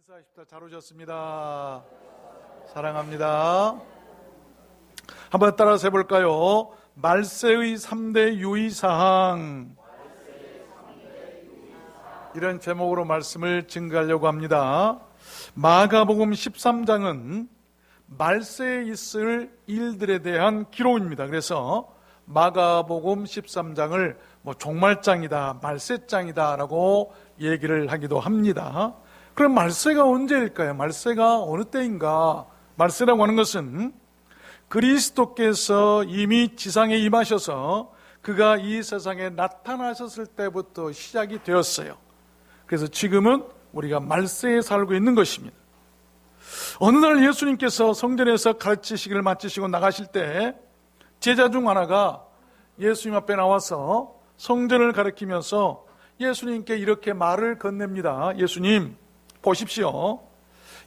인사하십시다. 잘 오셨습니다. 사랑합니다. 한번 따라서 해볼까요? 말세의 3대 유의사항, 이런 제목으로 말씀을 증거하려고 합니다. 마가복음 13장은 말세에 있을 일들에 대한 기록입니다. 그래서 마가복음 13장을 종말장이다, 말세장이다 라고 얘기를 하기도 합니다. 그럼 말세가 언제일까요? 말세가 어느 때인가? 말세라고 하는 것은 그리스도께서 이미 지상에 임하셔서 그가 이 세상에 나타나셨을 때부터 시작이 되었어요. 그래서 지금은 우리가 말세에 살고 있는 것입니다. 어느 날 예수님께서 성전에서 가르치시기를 마치시고 나가실 때 제자 중 하나가 예수님 앞에 나와서 성전을 가리키면서 예수님께 이렇게 말을 건넵니다. 예수님, 보십시오.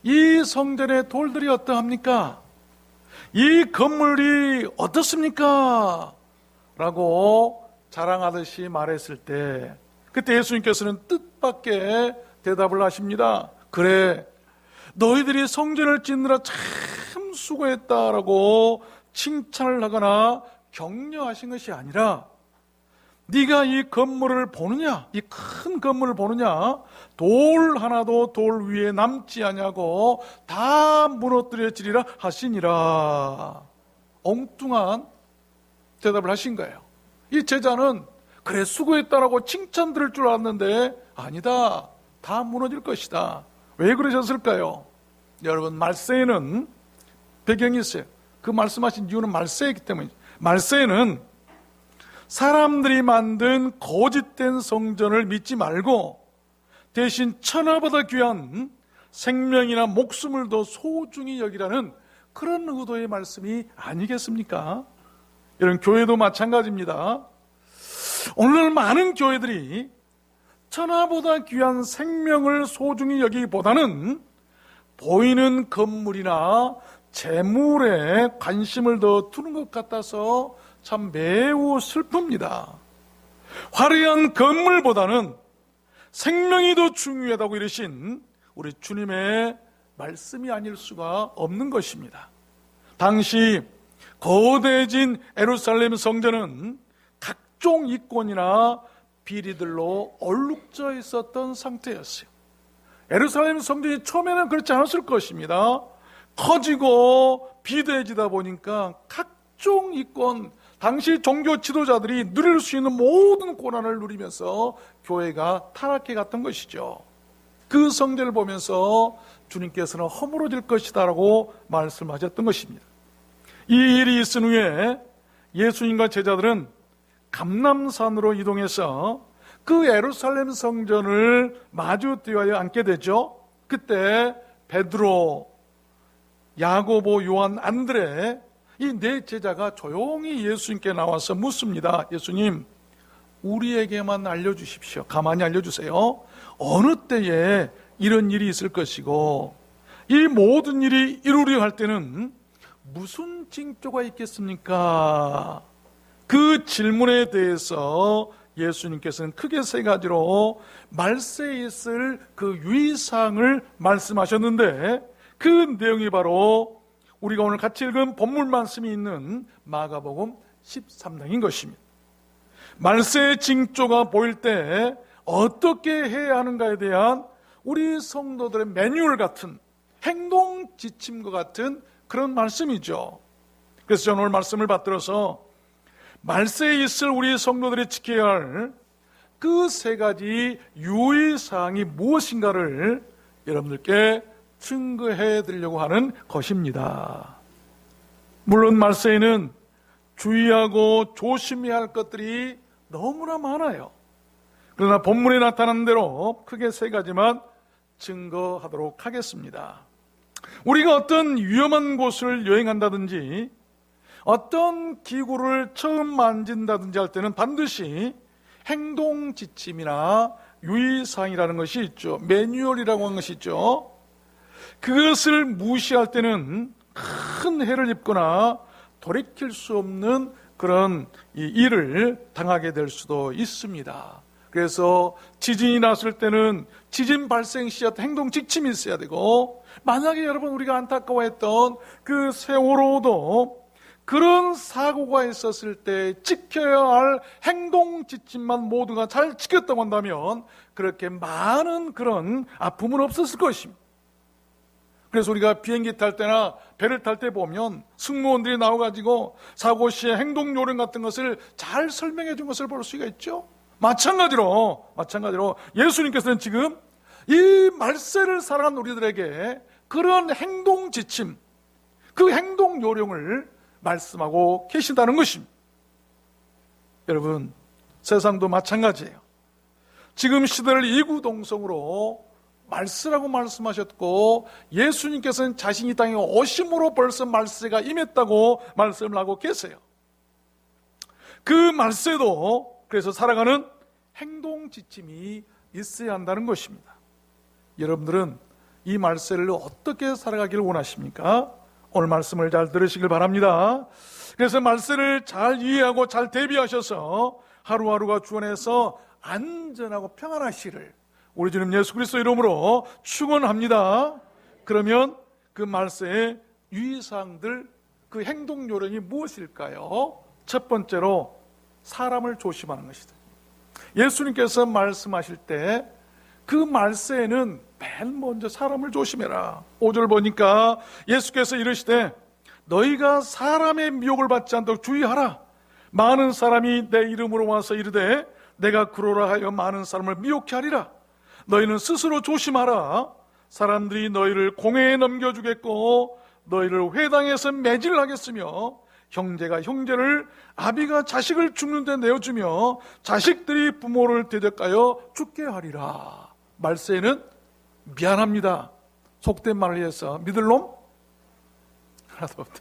이 성전의 돌들이 어떠합니까? 이 건물이 어떻습니까? 라고 자랑하듯이 말했을 때, 그때 예수님께서는 뜻밖의 대답을 하십니다. 그래, 너희들이 성전을 짓느라 참 수고했다라고 칭찬을 하거나 격려하신 것이 아니라, 네가 이 건물을 보느냐, 이 큰 건물을 보느냐, 돌 하나도 돌 위에 남지 아니하고 다 무너뜨려지리라 하시니라. 엉뚱한 대답을 하신 거예요. 이 제자는 그래 수고했다라고 칭찬 들을 줄 알았는데 아니다, 다 무너질 것이다. 왜 그러셨을까요? 여러분, 말세에는 배경이 있어요. 그 말씀하신 이유는 말세이기 때문이죠. 말세에는 사람들이 만든 거짓된 성전을 믿지 말고 대신 천하보다 귀한 생명이나 목숨을 더 소중히 여기라는 그런 의도의 말씀이 아니겠습니까? 이런 교회도 마찬가지입니다. 오늘날 많은 교회들이 천하보다 귀한 생명을 소중히 여기기보다는 보이는 건물이나 재물에 관심을 더 두는 것 같아서 참 매우 슬픕니다. 화려한 건물보다는 생명이 더 중요하다고 이르신 우리 주님의 말씀이 아닐 수가 없는 것입니다. 당시 거대해진 예루살렘 성전은 각종 이권이나 비리들로 얼룩져 있었던 상태였어요. 예루살렘 성전이 처음에는 그렇지 않았을 것입니다. 커지고 비대해지다 보니까 각종 이권, 당시 종교 지도자들이 누릴 수 있는 모든 고난을 누리면서 교회가 타락해 갔던 것이죠. 그 성전을 보면서 주님께서는 허물어질 것이다 라고 말씀하셨던 것입니다. 이 일이 있은 후에 예수님과 제자들은 감람산으로 이동해서 그 예루살렘 성전을 마주 띄어 앉게 되죠. 그때 베드로, 야고보, 요한, 안드레, 이 네 제자가 조용히 예수님께 나와서 묻습니다. 예수님, 우리에게만 알려주십시오. 가만히 알려주세요. 어느 때에 이런 일이 있을 것이고 이 모든 일이 이루려 할 때는 무슨 징조가 있겠습니까? 그 질문에 대해서 예수님께서는 크게 세 가지로 말세에 있을 그 유의사항을 말씀하셨는데, 그 내용이 바로 우리가 오늘 같이 읽은 본문 말씀이 있는 마가복음 13장인 것입니다. 말세의 징조가 보일 때 어떻게 해야 하는가에 대한 우리 성도들의 매뉴얼 같은, 행동 지침과 같은 그런 말씀이죠. 그래서 저는 오늘 말씀을 받들어서 말세에 있을 우리 성도들이 지켜야 할 그 세 가지 유의사항이 무엇인가를 여러분들께 증거해 드리려고 하는 것입니다. 물론 말세에는 주의하고 조심해야 할 것들이 너무나 많아요. 그러나 본문에 나타난 대로 크게 세 가지만 증거하도록 하겠습니다. 우리가 어떤 위험한 곳을 여행한다든지 어떤 기구를 처음 만진다든지 할 때는 반드시 행동 지침이나 유의사항이라는 것이 있죠. 매뉴얼이라고 하는 것이 있죠. 그것을 무시할 때는 큰 해를 입거나 돌이킬 수 없는 그런 일을 당하게 될 수도 있습니다. 그래서 지진이 났을 때는 지진 발생 시에 행동 지침이 있어야 되고, 만약에 여러분 우리가 안타까워했던 그 세월호도 그런 사고가 있었을 때 지켜야 할 행동 지침만 모두가 잘 지켰다고 한다면 그렇게 많은 그런 아픔은 없었을 것입니다. 그래서 우리가 비행기 탈 때나 배를 탈 때 보면 승무원들이 나와가지고 사고 시에 행동 요령 같은 것을 잘 설명해 준 것을 볼 수가 있죠. 마찬가지로 예수님께서는 지금 이 말세를 살아간 우리들에게 그런 행동 지침, 그 행동 요령을 말씀하고 계신다는 것입니다. 여러분, 세상도 마찬가지예요. 지금 시대를 이구동성으로 말세라고 말씀하셨고, 예수님께서는 자신이 땅에 오심으로 벌써 말세가 임했다고 말씀을 하고 계세요. 그 말세도 그래서 살아가는 행동 지침이 있어야 한다는 것입니다. 여러분들은 이 말세를 어떻게 살아가기를 원하십니까? 오늘 말씀을 잘 들으시길 바랍니다. 그래서 말세를 잘 이해하고 잘 대비하셔서 하루하루가 주안에서 안전하고 평안하시기를 우리 주님 예수 그리스도 이름으로 축원합니다. 그러면 그 말세의 유의사항들, 그 행동 요령이 무엇일까요? 첫 번째로 사람을 조심하는 것이다. 예수님께서 말씀하실 때 그 말세에는 맨 먼저 사람을 조심해라. 5절 보니까 예수께서 이르시되 너희가 사람의 미혹을 받지 않도록 주의하라. 많은 사람이 내 이름으로 와서 이르되 내가 그러라 하여 많은 사람을 미혹케 하리라. 너희는 스스로 조심하라. 사람들이 너희를 공회에 넘겨주겠고 너희를 회당에서 매질을 하겠으며 형제가 형제를, 아비가 자식을 죽는 데 내어주며 자식들이 부모를 대적하여 죽게 하리라. 말세에는 미안합니다, 속된 말을 해서 믿을 놈 하나도 없다.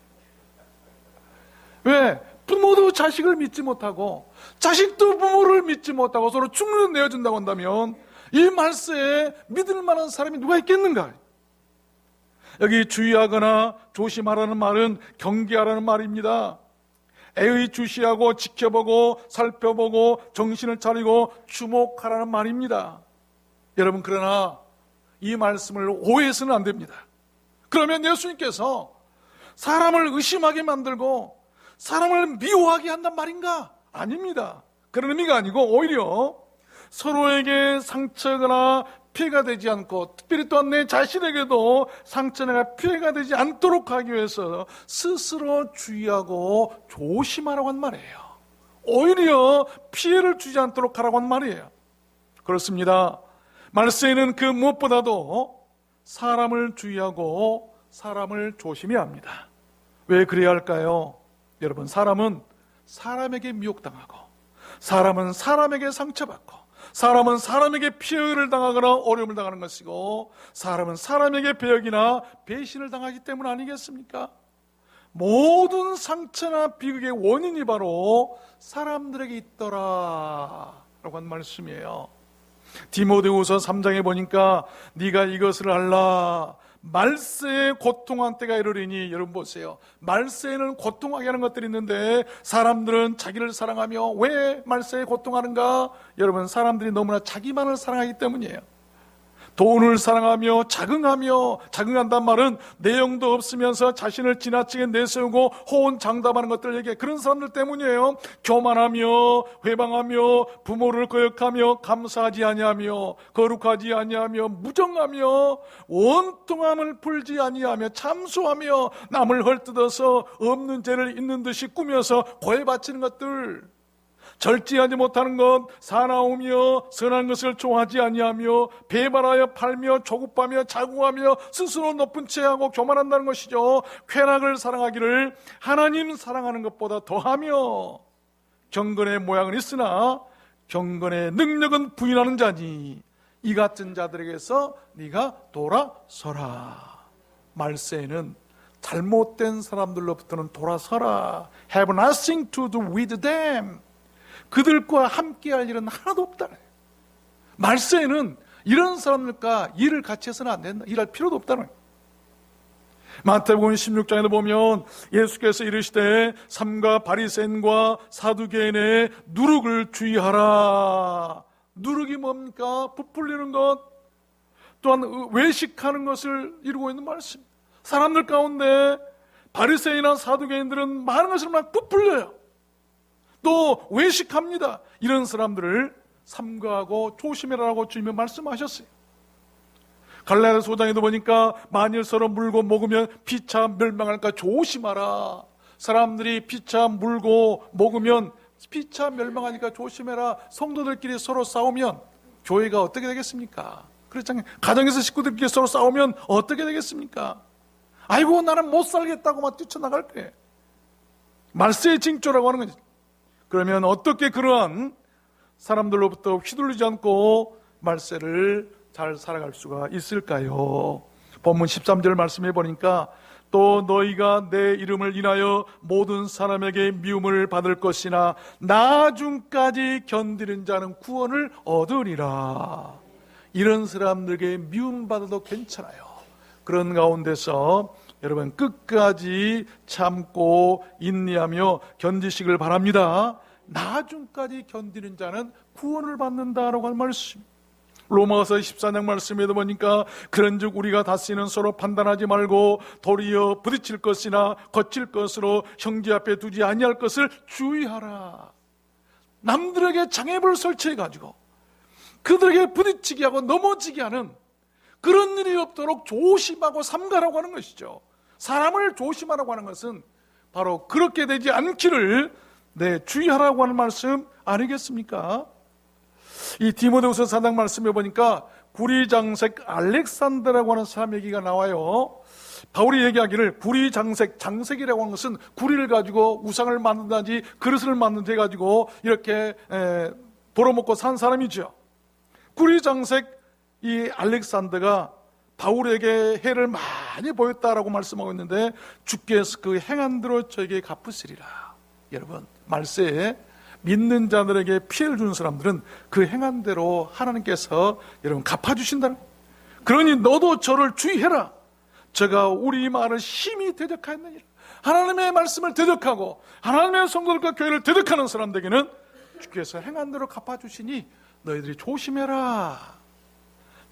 왜? 부모도 자식을 믿지 못하고 자식도 부모를 믿지 못하고 서로 죽는 데 내어준다고 한다면 이 말세에 믿을 만한 사람이 누가 있겠는가? 여기 주의하거나 조심하라는 말은 경계하라는 말입니다. 애의 주시하고 지켜보고 살펴보고 정신을 차리고 주목하라는 말입니다. 여러분, 그러나 이 말씀을 오해해서는 안 됩니다. 그러면 예수님께서 사람을 의심하게 만들고 사람을 미워하게 한단 말인가? 아닙니다. 그런 의미가 아니고 오히려 서로에게 상처거나 피해가 되지 않고, 특별히 또한 내 자신에게도 상처나 피해가 되지 않도록 하기 위해서 스스로 주의하고 조심하라고 한 말이에요. 오히려 피해를 주지 않도록 하라고 한 말이에요. 그렇습니다. 말세에는 그 무엇보다도 사람을 주의하고 사람을 조심해야 합니다. 왜 그래야 할까요? 여러분, 사람은 사람에게 미혹당하고, 사람은 사람에게 상처받고, 사람은 사람에게 피해를 당하거나 어려움을 당하는 것이고, 사람은 사람에게 배역이나 배신을 당하기 때문 아니겠습니까? 모든 상처나 비극의 원인이 바로 사람들에게 있더라 라고 한 말씀이에요. 디모데후서 3장에 보니까 네가 이것을 알라, 말세에 고통한 때가 이르리니. 여러분 보세요. 말세에는 고통하게 하는 것들이 있는데 사람들은 자기를 사랑하며, 왜 말세에 고통하는가? 여러분, 사람들이 너무나 자기만을 사랑하기 때문이에요. 돈을 사랑하며 자긍한단 말은 내용도 없으면서 자신을 지나치게 내세우고 호언장담하는 것들 얘기해. 그런 사람들 때문이에요. 교만하며 회방하며 부모를 거역하며 감사하지 아니하며 거룩하지 아니하며 무정하며 원통함을 풀지 아니하며 참수하며 남을 헐뜯어서 없는 죄를 있는 듯이 꾸며서 고해 바치는 것들, 절제하지 못하는 것, 사나우며 선한 것을 좋아하지 아니하며 배발하여 팔며 조급하며 자궁하며 스스로 높은 체하고 교만한다는 것이죠. 쾌락을 사랑하기를 하나님 사랑하는 것보다 더하며 경건의 모양은 있으나 경건의 능력은 부인하는 자니 이 같은 자들에게서 네가 돌아서라. 말세에는 잘못된 사람들로부터는 돌아서라. Have nothing to do with them. 그들과 함께할 일은 하나도 없다. 말세에는 이런 사람들과 일을 같이 해서는 안 된다. 일할 필요도 없다는 거예요. 마태복음 16장에도 보면 예수께서 이르시되 삼가 바리새인과 사두개인의 누룩을 주의하라. 누룩이 뭡니까? 부풀리는 것, 또한 외식하는 것을 이루고 있는 말씀. 사람들 가운데 바리새인이나 사두개인들은 많은 것을 막 부풀려요. 또 외식합니다. 이런 사람들을 삼가하고 조심해라라고 주님이 말씀하셨어요. 갈라디아서 5장에도 보니까 만일 서로 물고 먹으면 피차 멸망할까 조심하라. 사람들이 피차 물고 먹으면 피차 멸망하니까 조심해라. 성도들끼리 서로 싸우면 교회가 어떻게 되겠습니까? 그렇잖아요. 가정에서 식구들끼리 서로 싸우면 어떻게 되겠습니까? 아이고 나는 못 살겠다고 막 뛰쳐나갈 거예요. 말세의 징조라고 하는 거죠. 그러면 어떻게 그러한 사람들로부터 휘둘리지 않고 말세를 잘 살아갈 수가 있을까요? 본문 13절 말씀해 보니까 또 너희가 내 이름을 인하여 모든 사람에게 미움을 받을 것이나 나중까지 견디는 자는 구원을 얻으리라. 이런 사람들에게 미움받아도 괜찮아요. 그런 가운데서 여러분 끝까지 참고 인내하며 견디시길 바랍니다. 나중까지 견디는 자는 구원을 받는다라고 하는 말씀. 로마서 14장 말씀에도 보니까 그런즉 우리가 다시는 서로 판단하지 말고 도리어 부딪힐 것이나 거칠 것으로 형제 앞에 두지 아니할 것을 주의하라. 남들에게 장애물을 설치해가지고 그들에게 부딪히게 하고 넘어지게 하는 그런 일이 없도록 조심하고 삼가라고 하는 것이죠. 사람을 조심하라고 하는 것은 바로 그렇게 되지 않기를 주의하라고 하는 말씀 아니겠습니까? 이 디모데후서 4장 말씀해 보니까 구리장색 알렉산더라고 하는 사람 얘기가 나와요. 바울이 얘기하기를 구리장색, 장색이라고 하는 것은 구리를 가지고 우상을 만든다든지 그릇을 만든다 해가지고 이렇게 벌어먹고 산 사람이죠. 구리장색 이 알렉산더가 바울에게 해를 많이 보였다라고 말씀하고 있는데 주께서 그 행한 대로 저에게 갚으시리라. 여러분 말세에 믿는 자들에게 피해를 주는 사람들은 그 행한 대로 하나님께서 여러분 갚아주신다는 거예요. 그러니 너도 저를 주의해라. 제가 우리 말을 심히 대적하였느니라. 하나님의 말씀을 대적하고 하나님의 성도들과 교회를 대적하는 사람들에게는 주께서 행한 대로 갚아주시니 너희들이 조심해라.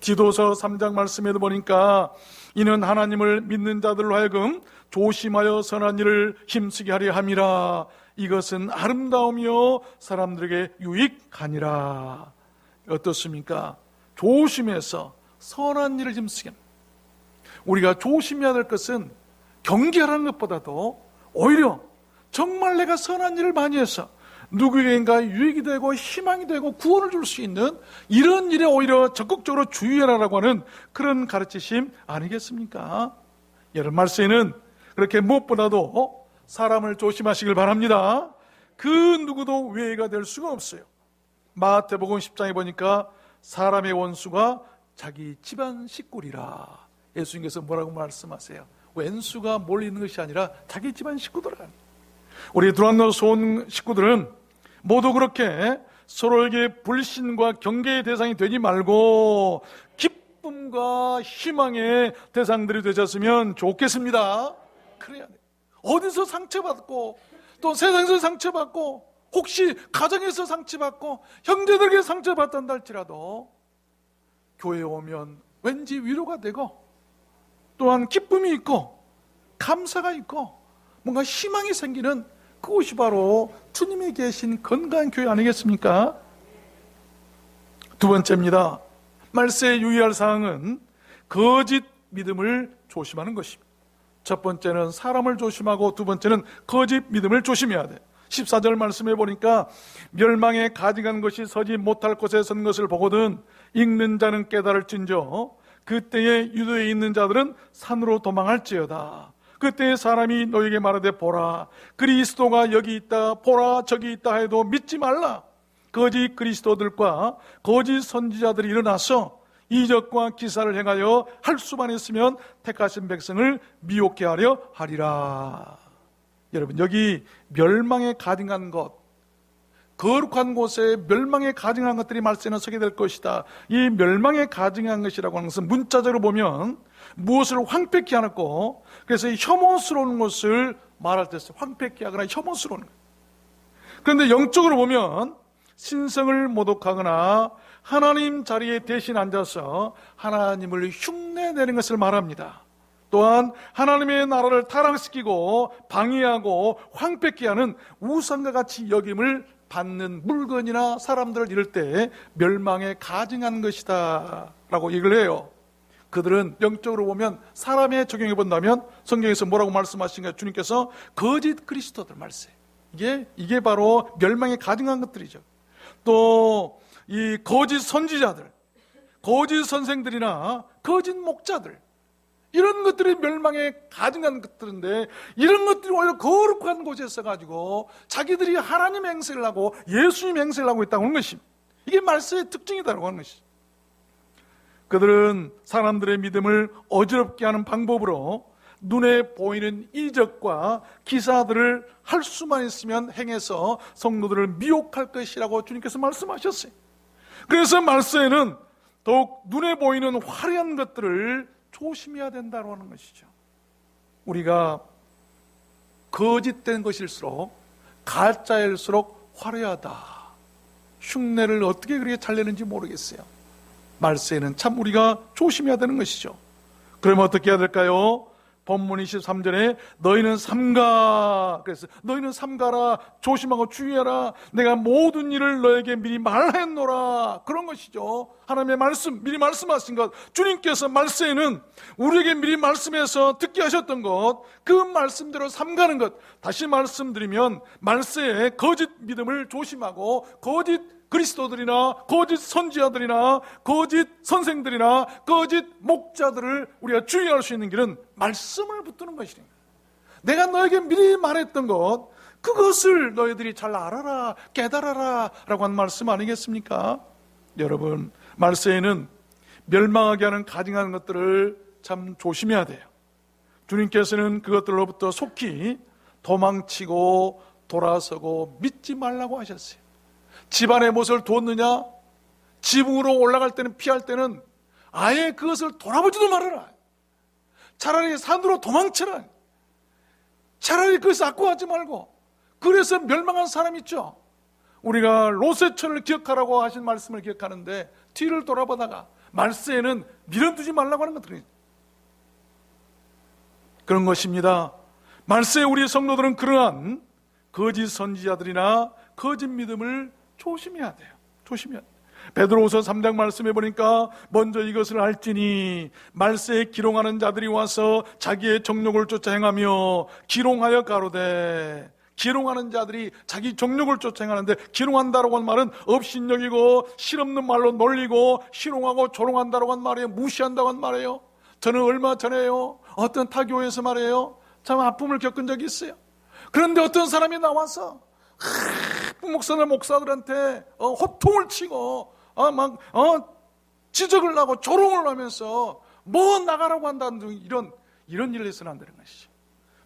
디도서 3장 말씀에도 보니까 이는 하나님을 믿는 자들로 하여금 조심하여 선한 일을 힘쓰게 하려 함이라. 이것은 아름다우며 사람들에게 유익하니라. 어떻습니까? 조심해서 선한 일을 힘쓰게 합니다. 우리가 조심해야 될 것은 경계하는 것보다도 오히려 정말 내가 선한 일을 많이 해서 누구에게인가 유익이 되고 희망이 되고 구원을 줄 수 있는 이런 일에 오히려 적극적으로 주의하라고 하는 그런 가르치심 아니겠습니까? 여러분 말세에는 그렇게 무엇보다도 사람을 조심하시길 바랍니다. 그 누구도 외가 될 수가 없어요. 마태복음 10장에 보니까 사람의 원수가 자기 집안 식구리라. 예수님께서 뭐라고 말씀하세요? 왼수가 몰리는 것이 아니라 자기 집안 식구들아. 우리 두란노스 온 식구들은 모두 그렇게 서로에게 불신과 경계의 대상이 되지 말고 기쁨과 희망의 대상들이 되셨으면 좋겠습니다. 그래야 돼요. 어디서 상처받고 또 세상에서 상처받고 혹시 가정에서 상처받고 형제들에게 상처받던다 할지라도 교회에 오면 왠지 위로가 되고 또한 기쁨이 있고 감사가 있고 뭔가 희망이 생기는 그것이 바로 주님이 계신 건강한 교회 아니겠습니까? 두 번째입니다. 말세에 유의할 사항은 거짓 믿음을 조심하는 것입니다. 첫 번째는 사람을 조심하고 두 번째는 거짓 믿음을 조심해야 돼. 14절 말씀해 보니까 멸망에 가증한 것이 서지 못할 곳에 선 것을 보거든 읽는 자는 깨달을진저 그때에 유도에 있는 자들은 산으로 도망할지어다. 그때 사람이 너에게 말하되 보라 그리스도가 여기 있다 보라 저기 있다 해도 믿지 말라. 거짓 그리스도들과 거짓 선지자들이 일어나서 이적과 기사를 행하여 할 수만 있으면 택하신 백성을 미혹게 하려 하리라. 여러분 여기 멸망에 가증한 것, 거룩한 곳에 멸망에 가증한 것들이 말세는 서게 될 것이다. 이 멸망에 가증한 것이라고 하는 것은 문자적으로 보면 무엇을 황폐케 하고 그래서 혐오스러운 것을 말할 때 황폐케 하거나 혐오스러운 것. 그런데 영적으로 보면 신성을 모독하거나 하나님 자리에 대신 앉아서 하나님을 흉내내는 것을 말합니다. 또한 하나님의 나라를 타락시키고 방해하고 황폐케 하는 우상과 같이 여김을 받는 물건이나 사람들을 이럴 때 멸망에 가증한 것이다 라고 얘기를 해요. 그들은 영적으로 보면 사람에 적용해 본다면 성경에서 뭐라고 말씀하신가? 주님께서 거짓 그리스도들 말씀. 이게 바로 멸망에 가증한 것들이죠. 또 이 거짓 선지자들, 거짓 선생들이나 거짓 목자들, 이런 것들이 멸망에 가증한 것들인데, 이런 것들이 오히려 거룩한 곳에 있어가지고 자기들이 하나님 행세를 하고 예수님 행세를 하고 있다고 하는 것입니다. 이게 말세의 특징이다라고 하는 것이죠. 그들은 사람들의 믿음을 어지럽게 하는 방법으로 눈에 보이는 이적과 기사들을 할 수만 있으면 행해서 성도들을 미혹할 것이라고 주님께서 말씀하셨어요. 그래서 말세에는 더욱 눈에 보이는 화려한 것들을 조심해야 된다고 하는 것이죠. 우리가 거짓된 것일수록, 가짜일수록 화려하다, 흉내를 어떻게 그렇게 잘 내는지 모르겠어요. 말세에는 참 우리가 조심해야 되는 것이죠. 그러면 어떻게 해야 될까요? 본문 23절에 너희는 삼가, 그래서 너희는 삼가라, 조심하고 주의하라, 내가 모든 일을 너에게 미리 말했노라, 그런 것이죠. 하나님의 말씀, 미리 말씀하신 것, 주님께서 말세에는 우리에게 미리 말씀해서 듣게 하셨던 것, 그 말씀대로 삼가는 것. 다시 말씀드리면 말세에 거짓 믿음을 조심하고 거짓 그리스도들이나 거짓 선지자들이나 거짓 선생들이나 거짓 목자들을 우리가 주의할 수 있는 길은 말씀을 붙드는 것이니, 내가 너에게 미리 말했던 것, 그것을 너희들이 잘 알아라, 깨달아라 라고 하는 말씀 아니겠습니까? 여러분, 말세에는 멸망하게 하는 가증한 것들을 참 조심해야 돼요. 주님께서는 그것들로부터 속히 도망치고 돌아서고 믿지 말라고 하셨어요. 집안에 무엇을 두었느냐? 지붕으로 올라갈 때는, 피할 때는 아예 그것을 돌아보지도 말아라. 차라리 산으로 도망쳐라. 차라리 그것을 악구하지 말고. 그래서 멸망한 사람 있죠. 우리가 롯의 기억하라고 하신 말씀을 기억하는데 뒤를 돌아보다가 말세에는 밀어두지 말라고 하는 것들이 그런 것입니다. 말세에 우리 성도들은 그러한 거짓 선지자들이나 거짓 믿음을 조심해야 돼요. 조심해야 돼요. 베드로후서 3장 말씀해 보니까 먼저 이것을 알지니 말세에 기롱하는 자들이 와서 자기의 정욕을 쫓아 행하며 기롱하여 가로되, 기롱하는 자들이 자기 정욕을 쫓아 행하는데, 기롱한다라고 하는 말은 업신여기고 실없는 말로 놀리고 희롱하고 조롱한다라고 하는 말이에요. 무시한다고 하는 말이에요. 저는 얼마 전에요, 어떤 타교에서 말이에요, 참 아픔을 겪은 적이 있어요. 그런데 어떤 사람이 나와서 목사들한테 호통을 치고 지적을 하고 조롱을 하면서 뭐 나가라고 한다는 등 이런 일을 해서는 안 되는 것이죠.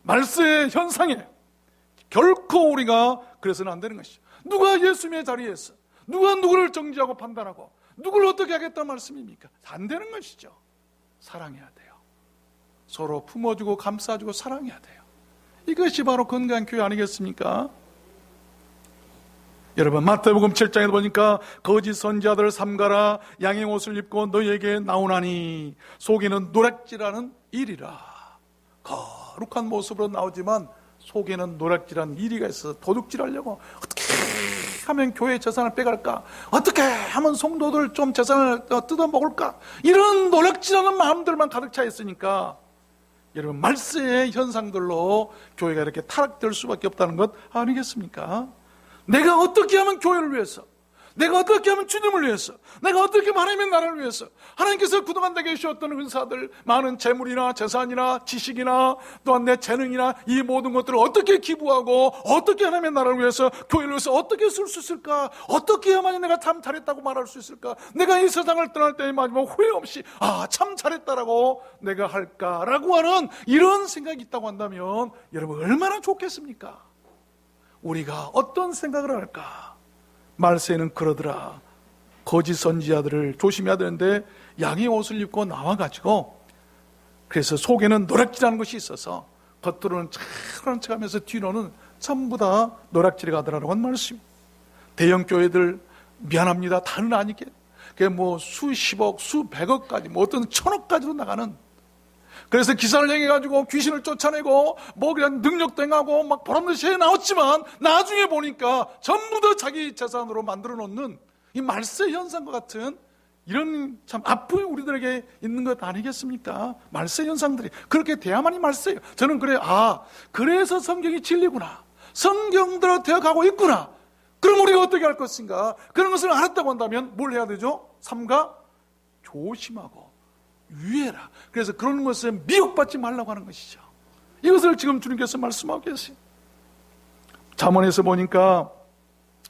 말세의 현상에 결코 우리가 그래서는 안 되는 것이죠. 누가 예수님의 자리에 있어? 누가 누구를 정지하고 판단하고 누구를 어떻게 하겠다는 말씀입니까? 안 되는 것이죠. 사랑해야 돼요. 서로 품어주고 감싸주고 사랑해야 돼요. 이것이 바로 건강한 교회 아니겠습니까? 여러분, 마태복음 7장에 보니까 거짓 선지자들을 삼가라, 양의 옷을 입고 너희에게 나오나니 속에는 노략질하는 일이라. 거룩한 모습으로 나오지만 속에는 노략질하는 일이가 있어서 도둑질하려고, 어떻게 하면 교회 재산을 빼갈까, 어떻게 하면 성도들 좀 재산을 뜯어먹을까, 이런 노략질하는 마음들만 가득 차 있으니까 여러분, 말세의 현상들로 교회가 이렇게 타락될 수밖에 없다는 것 아니겠습니까? 내가 어떻게 하면 교회를 위해서, 내가 어떻게 하면 주님을 위해서, 내가 어떻게 하면 하나님의 나라를 위해서, 하나님께서 그동안 내게 주셨던 은사들, 많은 재물이나 재산이나 지식이나 또한 내 재능이나 이 모든 것들을 어떻게 기부하고 어떻게 하나님의 나라를 위해서, 교회를 위해서 어떻게 쓸 수 있을까? 어떻게 해야만이 내가 참 잘했다고 말할 수 있을까? 내가 이 세상을 떠날 때의 마지막 후회 없이 참 잘했다라고 내가 할까라고 하는 이런 생각이 있다고 한다면 여러분, 얼마나 좋겠습니까? 우리가 어떤 생각을 할까? 말세에는 그러더라. 거짓 선지자들을 조심해야 되는데 양의 옷을 입고 나와가지고, 그래서 속에는 노략질하는 것이 있어서 겉으로는 착한 척하면서 뒤로는 전부 다 노략질이 가더라라고 하는 말씀. 대형 교회들 미안합니다. 다는 아니게. 그게 뭐 수십억, 수백억까지, 뭐 어떤 천억까지도 나가는. 그래서 기사를 행해가지고 귀신을 쫓아내고 뭐 그냥 능력도 행하고 막 보람듯이 해 나왔지만 나중에 보니까 전부 다 자기 재산으로 만들어 놓는 이 말세 현상과 같은 이런 참 아픔이 우리들에게 있는 것 아니겠습니까? 말세 현상들이 그렇게 돼야만이 말세예요. 저는 그래요. 그래서 성경이 진리구나. 성경대로 되어가고 있구나. 그럼 우리가 어떻게 할 것인가? 그런 것을 알았다고 한다면 뭘 해야 되죠? 삼가 조심하고 유의해라. 그래서 그런 것에 미혹받지 말라고 하는 것이죠. 이것을 지금 주님께서 말씀하고 계세요. 잠언에서 보니까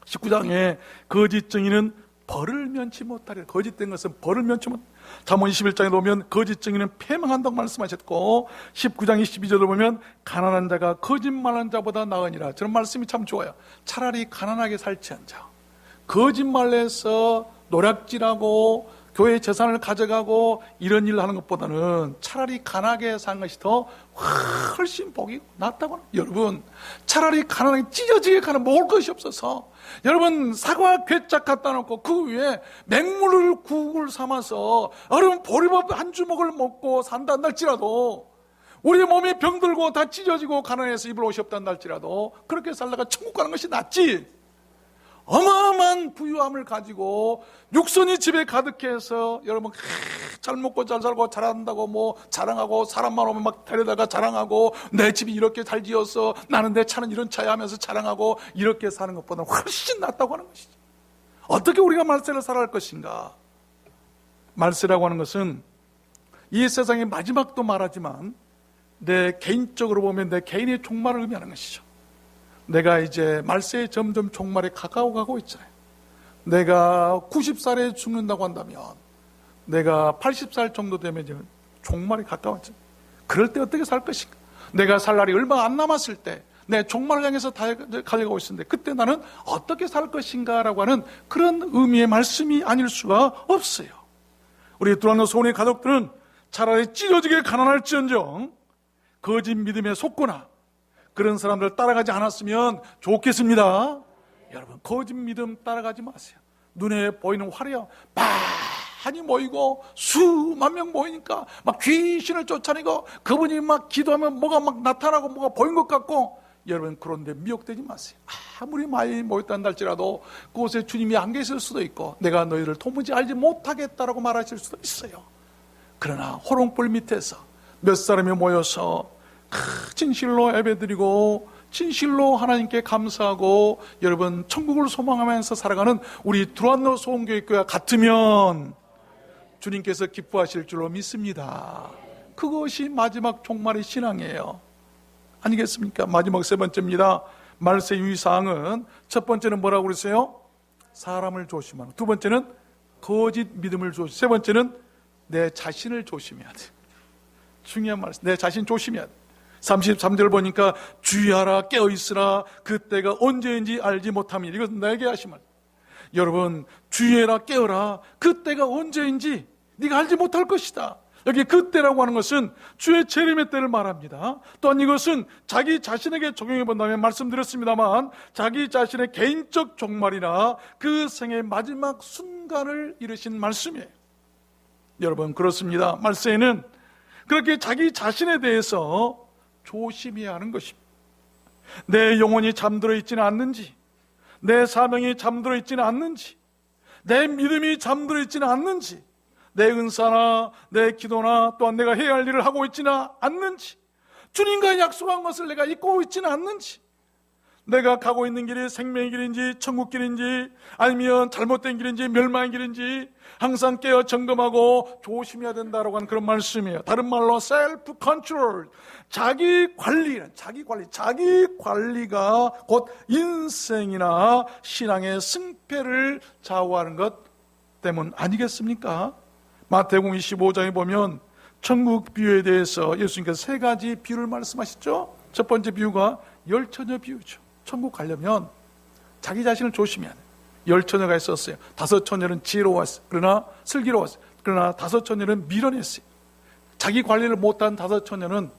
19장에 거짓 증인은 벌을 면치 못하리라. 거짓된 것은 벌을 면치 못. 잠언 21장에 보면 거짓 증인은 패망한다고 말씀하셨고 19장 22절에 보면 가난한 자가 거짓말하는 자보다 나으니라. 저는 말씀이 참 좋아요. 차라리 가난하게 살지언정 거짓말해서 노략질하고 교회 재산을 가져가고 이런 일을 하는 것보다는 차라리 가난하게 사는 것이 더 훨씬 복이 낫다고 합니다. 여러분, 차라리 가난하게 찢어지게 가는 먹을 것이 없어서 여러분 사과 괴짝 갖다 놓고 그 위에 맹물을 국을 삼아서 여러분 보리밥 한 주먹을 먹고 산다 할지라도 우리 몸이 병들고 다 찢어지고 가난해서 입을 옷이 없다 할지라도 그렇게 살다가 천국 가는 것이 낫지. 어마어마한 부유함을 가지고 육선이 집에 가득해서 여러분 잘 먹고 잘 살고 잘한다고 뭐 자랑하고 사람만 오면 막 데려다가 자랑하고 내 집이 이렇게 잘 지어서 나는 내 차는 이런 차야 하면서 자랑하고 이렇게 사는 것보다 훨씬 낫다고 하는 것이죠. 어떻게 우리가 말세를 살아갈 것인가? 말세라고 하는 것은 이 세상의 마지막도 말하지만 내 개인적으로 보면 내 개인의 종말을 의미하는 것이죠. 내가 이제 말세에 점점 종말에 가까워가고 있잖아요. 내가 90살에 죽는다고 한다면 내가 80살 정도 되면 이제 종말에 가까웠죠. 그럴 때 어떻게 살 것인가? 내가 살 날이 얼마 안 남았을 때 내 종말을 향해서 달려가고 있는데 그때 나는 어떻게 살 것인가 라고 하는 그런 의미의 말씀이 아닐 수가 없어요. 우리 두란노 소원의 가족들은 차라리 찢어지게 가난할지언정 거짓 믿음에 속거나 그런 사람들 따라가지 않았으면 좋겠습니다. 여러분 거짓 믿음 따라가지 마세요. 눈에 보이는 화려 많이 모이고 수만 명 모이니까 막 귀신을 쫓아내고 그분이 막 기도하면 뭐가 막 나타나고 뭐가 보인 것 같고 여러분 그런데 미혹되지 마세요. 아무리 많이 모였다는 할지라도 그곳에 주님이 안 계실 수도 있고 내가 너희를 도무지 알지 못하겠다라고 말하실 수도 있어요. 그러나 호롱불 밑에서 몇 사람이 모여서 진실로 예배드리고 진실로 하나님께 감사하고 여러분 천국을 소망하면서 살아가는 우리 두란노 소원교회와 같으면 주님께서 기뻐하실 줄로 믿습니다. 그것이 마지막 종말의 신앙이에요. 아니겠습니까? 마지막 세 번째입니다. 말세 유의사항은 첫 번째는 뭐라고 그랬어요? 사람을 조심하는. 두 번째는 거짓 믿음을 조심. 세 번째는 내 자신을 조심해야 돼. 중요한 말씀. 내 자신 조심해야 돼. 33절 보니까 주의하라 깨어있으라 그때가 언제인지 알지 못함이니 이것은 내게 하신 말. 여러분 주의해라 깨어라 그때가 언제인지 네가 알지 못할 것이다. 여기 그때라고 하는 것은 주의 재림의 때를 말합니다. 또한 이것은 자기 자신에게 적용해 본다면 말씀드렸습니다만 자기 자신의 개인적 종말이나 그 생의 마지막 순간을 이르신 말씀이에요. 여러분 그렇습니다. 말세에는 그렇게 자기 자신에 대해서 조심해야 하는 것입니다. 내 영혼이 잠들어 있지는 않는지, 내 사명이 잠들어 있지는 않는지, 내 믿음이 잠들어 있지는 않는지, 내 은사나 내 기도나 또한 내가 해야 할 일을 하고 있지는 않는지, 주님과 약속한 것을 내가 잊고 있지는 않는지, 내가 가고 있는 길이 생명의 길인지 천국 길인지 아니면 잘못된 길인지 멸망의 길인지 항상 깨어 점검하고 조심해야 된다라고 하는 그런 말씀이에요. 다른 말로 셀프 컨트롤, 자기 관리가 곧 인생이나 신앙의 승패를 좌우하는 것 때문 아니겠습니까? 마태복음 25장에 보면 천국 비유에 대해서 예수님께서 세 가지 비유를 말씀하셨죠. 첫 번째 비유가 열처녀 비유죠. 천국 가려면 자기 자신을 조심해야 돼요. 10처녀가 있었어요. 5처녀는 지혜로웠어요. 그러나 슬기로웠어요. 그러나 5처녀는 미련했어요. 자기 관리를 못한 5처녀는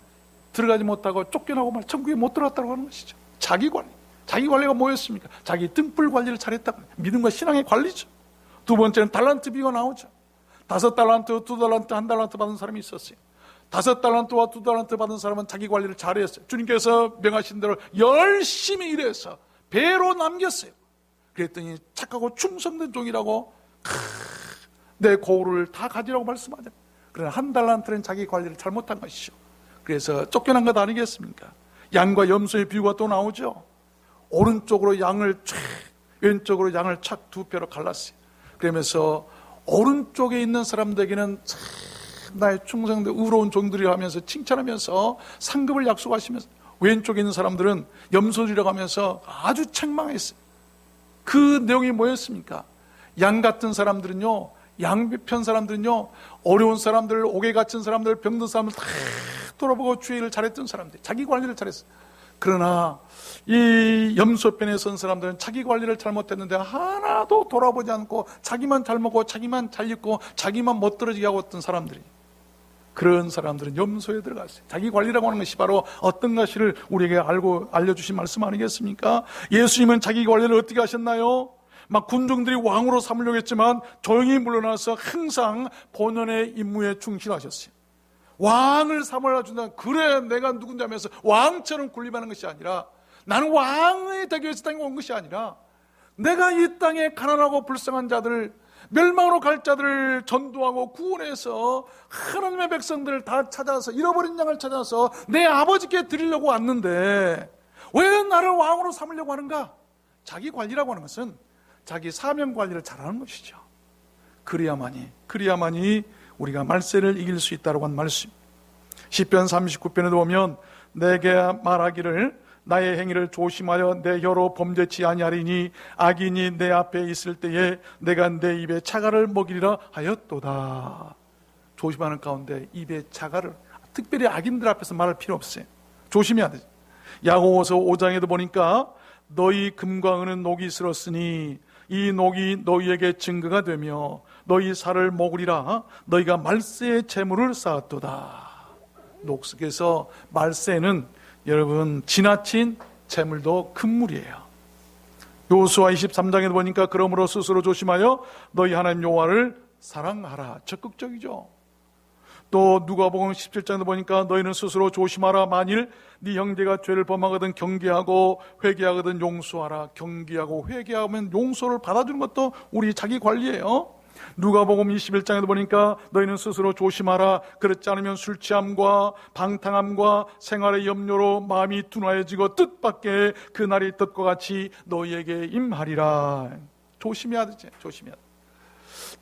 들어가지 못하고 쫓겨나고 말 천국에 못 들어갔다고 하는 것이죠. 자기 관리. 자기 관리가 뭐였습니까? 자기 등불 관리를 잘했다고. 믿음과 신앙의 관리죠. 두 번째는 달란트 비유가 나오죠. 5달란트, 2달란트, 1달란트 받은 사람이 있었어요. 5달란트와 2달란트 받은 사람은 자기 관리를 잘했어요. 주님께서 명하신 대로 열심히 일해서 배로 남겼어요. 그랬더니 착하고 충성된 종이라고 내 고울을 다 가지라고 말씀하잖아요. 그러나 1달란트는 자기 관리를 잘못한 것이죠. 그래서 쫓겨난 것 아니겠습니까? 양과 염소의 비유가 또 나오죠. 오른쪽으로 양을 촥, 왼쪽으로 양을 착 2표로 갈랐어요. 그러면서 오른쪽에 있는 사람들에게는 참 나의 충성된 의로운 종들이 하면서 칭찬하면서 상급을 약속하시면서, 왼쪽에 있는 사람들은 염소들이라고 하면서 아주 책망했어요. 그 내용이 뭐였습니까? 양 같은 사람들은요, 양편 사람들은요, 어려운 사람들, 옥에 갇힌 사람들, 병든 사람들 다 돌아보고 주의 일을 잘했던 사람들, 자기 관리를 잘했어요. 그러나 이 염소편에 선 사람들은 자기 관리를 잘못했는데 하나도 돌아보지 않고 자기만 잘 먹고 자기만 잘 입고 자기만 멋들어지게 하고 있던 사람들이, 그런 사람들은 염소에 들어갔어요. 자기 관리라고 하는 것이 바로 어떤 것을 우리에게 알려주신 말씀 아니겠습니까? 예수님은 자기 관리를 어떻게 하셨나요? 막 군중들이 왕으로 삼으려고 했지만 조용히 물러나서 항상 본연의 임무에 충실하셨어요. 왕을 삼으려 준다, 그래 내가 누군지 하면서 왕처럼 군림하는 것이 아니라, 나는 왕이 되기 위해서 땅에 온 것이 아니라 내가 이 땅에 가난하고 불쌍한 자들, 멸망으로 갈 자들을 전도하고 구원해서 하나님의 백성들을 다 찾아서, 잃어버린 양을 찾아서 내 아버지께 드리려고 왔는데 왜 나를 왕으로 삼으려고 하는가? 자기 관리라고 하는 것은 자기 사명 관리를 잘하는 것이죠. 그래야만이 우리가 말세를 이길 수 있다고 한 말씀. 시편 39편에도 보면 내게 말하기를 나의 행위를 조심하여 내 혀로 범죄치 아니하리니 악인이 내 앞에 있을 때에 내가 내 입에 차가를 먹이리라 하였도다. 조심하는 가운데 입에 차가를, 특별히 악인들 앞에서 말할 필요 없어요. 조심해야 되죠. 야고보서 5장에도 보니까 너희 금과 은은 녹이 슬었으니 이 녹이 너희에게 증거가 되며 너희 살을 먹으리라. 너희가 말세의 재물을 쌓았도다. 녹 속에서 말세는 여러분 지나친 재물도 금물이에요. 여호수아 23장에도 보니까 그러므로 스스로 조심하여 너희 하나님 여호와를 사랑하라. 적극적이죠. 또 누가복음 17장에도 보니까 너희는 스스로 조심하라. 만일 네 형제가 죄를 범하거든 경계하고 회개하거든 용서하라. 경계하고 회개하면 용서를 받아주는 것도 우리 자기 관리예요. 누가복음 21장에도 보니까 너희는 스스로 조심하라. 그렇지 않으면 술 취함과 방탕함과 생활의 염려로 마음이 둔화해지고 뜻밖의 그 날이 뜻과 같이 너희에게 임하리라. 조심해야 되지. 조심해야 돼.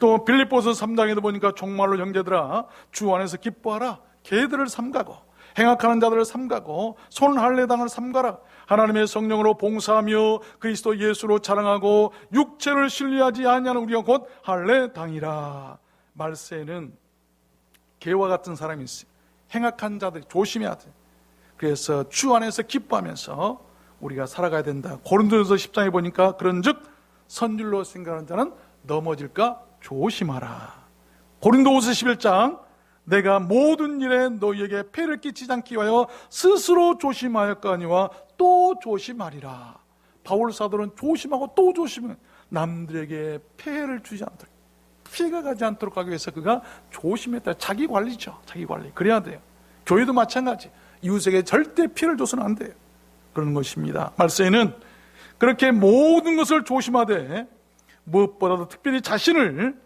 또 빌립보서 3장에도 보니까 정말로 형제들아 주 안에서 기뻐하라. 개들을 삼가고 행악하는 자들을 삼가고 손할례당을 삼가라. 하나님의 성령으로 봉사하며 그리스도 예수로 자랑하고 육체를 신뢰하지 아니하는 우리가 곧 할례당이라. 말세에는 개와 같은 사람이 있어요. 행악한 자들이 조심해야 돼. 그래서 주 안에서 기뻐하면서 우리가 살아가야 된다. 고린도전서 10장에 보니까 그런즉 선줄로 생각하는 자는 넘어질까 조심하라. 고린도후서 11장 내가 모든 일에 너희에게 폐를 끼치지 않기 위하여 스스로 조심하였거니와 또 조심하리라. 바울 사도는 조심하고 또 조심해. 남들에게 폐해를 주지 않도록, 피해가 가지 않도록 하기 위해서 그가 조심했다. 자기 관리죠. 자기 관리. 그래야 돼요. 교회도 마찬가지. 이웃에게 절대 피해를 줘서는 안 돼요. 그런 것입니다. 말세에는 그렇게 모든 것을 조심하되 무엇보다도 특별히 자신을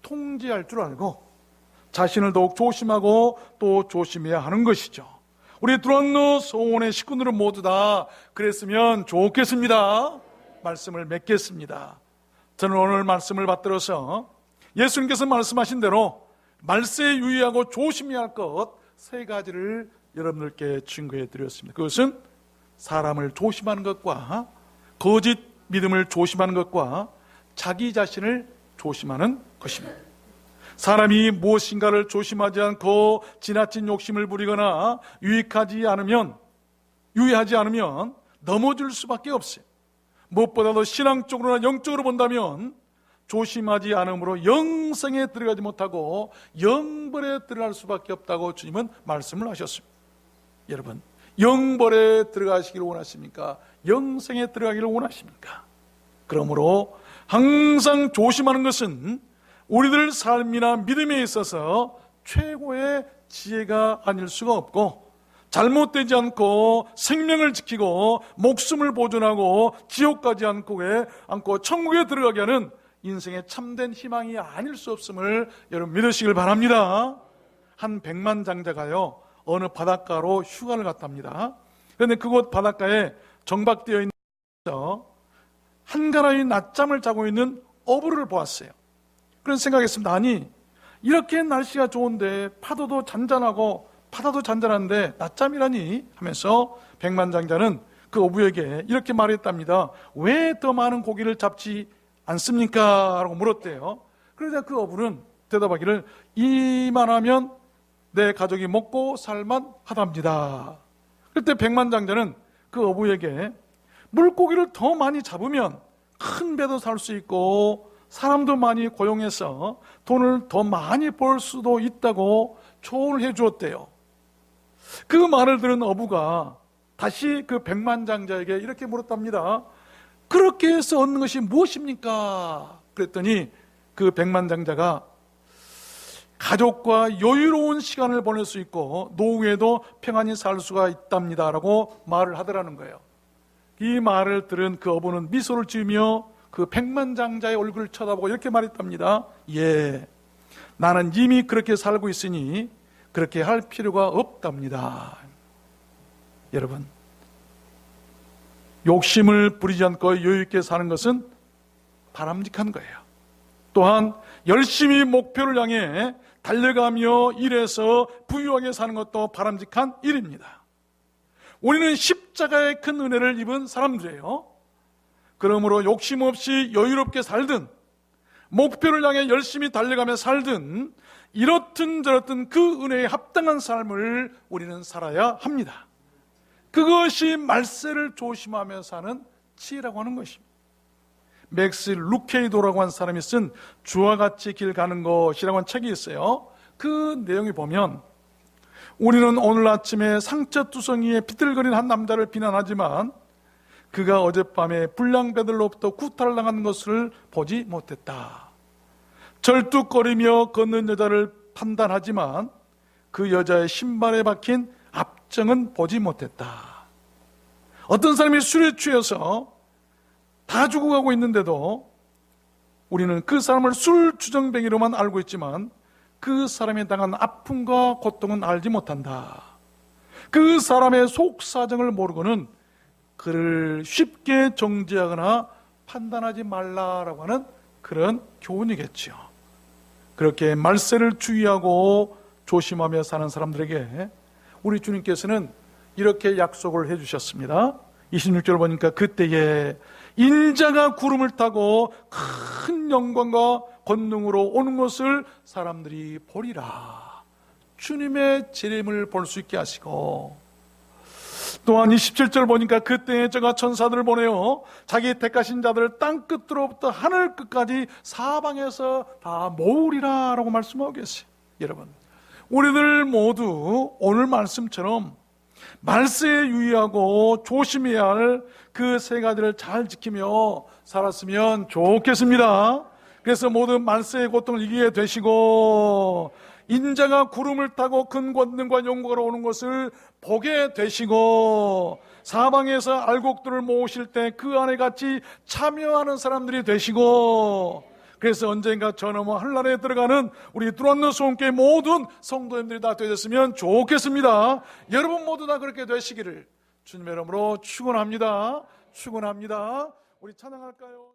통제할 줄 알고 자신을 더욱 조심하고 또 조심해야 하는 것이죠. 우리 두란노 소원의 식구들은 모두 다 그랬으면 좋겠습니다. 말씀을 맺겠습니다. 저는 오늘 말씀을 받들어서 예수님께서 말씀하신 대로 말세에 유의하고 조심해야 할 것 3가지를 여러분들께 증거해 드렸습니다. 그것은 사람을 조심하는 것과 거짓 믿음을 조심하는 것과 자기 자신을 조심하는 것입니다. 사람이 무엇인가를 조심하지 않고 지나친 욕심을 부리거나 유의하지 않으면 넘어질 수밖에 없어요. 무엇보다도 신앙적으로나 영적으로 본다면 조심하지 않으므로 영생에 들어가지 못하고 영벌에 들어갈 수밖에 없다고 주님은 말씀을 하셨습니다. 여러분, 영벌에 들어가시기를 원하십니까? 영생에 들어가기를 원하십니까? 그러므로 항상 조심하는 것은 우리들 삶이나 믿음에 있어서 최고의 지혜가 아닐 수가 없고, 잘못되지 않고 생명을 지키고 목숨을 보존하고 지옥 가지 않고 천국에 들어가게 하는 인생의 참된 희망이 아닐 수 없음을 여러분 믿으시길 바랍니다. 한 백만장자가요, 어느 바닷가로 휴가를 갔답니다. 그런데 그곳 바닷가에 정박되어 있는 한가라이 낮잠을 자고 있는 어부를 보았어요. 그런 생각했습니다. 아니, 이렇게 날씨가 좋은데 파도도 잔잔하고 바다도 잔잔한데 낮잠이라니 하면서 백만장자는 그 어부에게 이렇게 말했답니다. 왜 더 많은 고기를 잡지 않습니까? 라고 물었대요. 그러자 그 어부는 대답하기를, 이만하면 내 가족이 먹고 살만 하답니다. 그때 백만장자는 그 어부에게 물고기를 더 많이 잡으면 큰 배도 살 수 있고 사람도 많이 고용해서 돈을 더 많이 벌 수도 있다고 조언을 해 주었대요. 그 말을 들은 어부가 다시 그 백만장자에게 이렇게 물었답니다. 그렇게 해서 얻는 것이 무엇입니까? 그랬더니 그 백만장자가 가족과 여유로운 시간을 보낼 수 있고 노후에도 평안히 살 수가 있답니다 라고 말을 하더라는 거예요. 이 말을 들은 그 어부는 미소를 지으며 그 백만장자의 얼굴을 쳐다보고 이렇게 말했답니다. 예, 나는 이미 그렇게 살고 있으니 그렇게 할 필요가 없답니다. 여러분, 욕심을 부리지 않고 여유있게 사는 것은 바람직한 거예요. 또한 열심히 목표를 향해 달려가며 일해서 부유하게 사는 것도 바람직한 일입니다. 우리는 십자가의 큰 은혜를 입은 사람들이에요. 그러므로 욕심 없이 여유롭게 살든 목표를 향해 열심히 달려가며 살든 이렇든 저렇든 그 은혜에 합당한 삶을 우리는 살아야 합니다. 그것이 말세를 조심하며 사는 지혜라고 하는 것입니다. 맥스 루케이도라고 한 사람이 쓴 주와 같이 길 가는 것이라고 한 책이 있어요. 그 내용이 보면 우리는 오늘 아침에 상처투성이에 비틀거린 한 남자를 비난하지만 그가 어젯밤에 불량배들로부터 구타를 당한 것을 보지 못했다. 절뚝거리며 걷는 여자를 판단하지만 그 여자의 신발에 박힌 압정은 보지 못했다. 어떤 사람이 술에 취해서 다 죽어가고 있는데도 우리는 그 사람을 술주정뱅이로만 알고 있지만 그 사람이 당한 아픔과 고통은 알지 못한다. 그 사람의 속사정을 모르고는 그를 쉽게 정죄하거나 판단하지 말라라고 하는 그런 교훈이겠죠. 그렇게 말세를 주의하고 조심하며 사는 사람들에게 우리 주님께서는 이렇게 약속을 해주셨습니다. 26절 보니까 그때에 인자가 구름을 타고 큰 영광과 권능으로 오는 것을 사람들이 보리라. 주님의 재림을 볼 수 있게 하시고, 또한 27절 보니까 그때에 저가 천사들을 보내어 자기 택하신 자들을 땅 끝으로부터 하늘 끝까지 사방에서 다 모으리라 라고 말씀하고 계세요. 여러분, 우리들 모두 오늘 말씀처럼 말세에 유의하고 조심해야 할 그 세 가지를 잘 지키며 살았으면 좋겠습니다. 그래서 모든 말세의 고통을 이기게 되시고 인자가 구름을 타고 큰 권능과 영광으로 오는 것을 보게 되시고 사방에서 알곡들을 모으실 때 그 안에 같이 참여하는 사람들이 되시고, 그래서 언젠가 저 너머 한란에 들어가는 우리 두란노 소원교회 모든 성도님들이 다 되셨으면 좋겠습니다. 여러분 모두 다 그렇게 되시기를 주님의 이름으로 축원합니다. 축원합니다. 우리 찬양할까요?